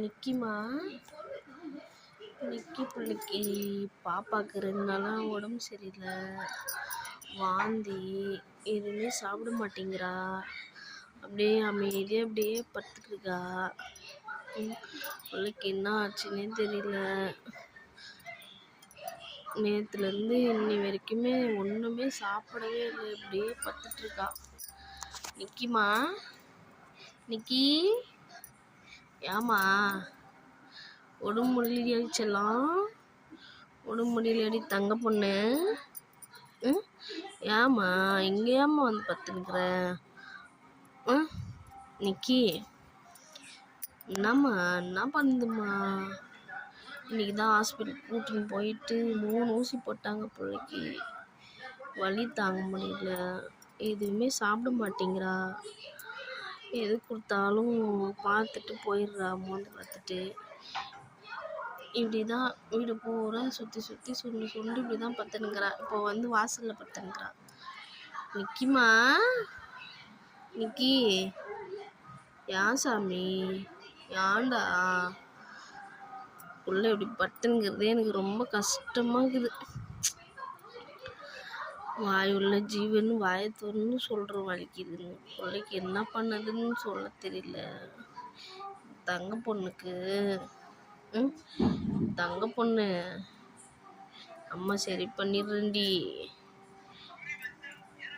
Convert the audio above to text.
நிக்கிமா நிக்கி பிள்ளைக்கு பாப்பாவுக்கு 2 நாளாக உடம்பு சரியில்லை, வாந்தி, எதுவுமே சாப்பிட மாட்டேங்கிறா. அப்படியே அமைதியாக அப்படியே படுத்துருக்கா. பிள்ளைக்கு என்ன ஆச்சுன்னே தெரியல. நேற்றுலேருந்து இன்னி வரைக்குமே ஒன்றுமே சாப்பிடவே இல்லை, இப்படியே படுத்துட்ருக்கா. நிக்கிமா நிக்கி, ஏமா உடம்பு முடியலையா செல்லம்? உடம்பு முடியலையாடி தங்க பொண்ணு? ஏமா இங்கே ஏமா வந்து பத்துனுக்குற? நிக்கி என்னம்மா என்ன பண்ணுதும்மா? இன்றைக்கி தான் ஹாஸ்பிட்டல் கூட்டின்னு போயிட்டு 3 ஊசி போட்டாங்க பிள்ளைக்கு. வலி தாங்க முடியல, எதுவுமே சாப்பிட மாட்டேங்கிறா. எது கொடுத்தாலும் பார்த்துட்டு போயிடுறா. மோந்து பார்த்துட்டு இப்படி தான் வீடு பூரா சுற்றி சுண்டு இப்படி தான் பத்துனுங்கிறா. இப்போ வந்து வாசலில் பத்துனுங்கிறா. நிக்கிமா நிக்கி, ஏன் சாமி ஏன்டா புள்ள இப்படி பத்துனுங்கிறதே எனக்கு ரொம்ப கஷ்டமாக இருக்குது. வாய் உள்ள ஜீவன் வாயை திறந்து சொல்கிற வலிக்குதுன்னு, பிள்ளைக்கு என்ன பண்ணதுன்னு சொல்ல தெரியல. தங்க பொண்ணுக்கு தங்க பொண்ணு அம்மா சரி பண்ணிடுறேன்டி.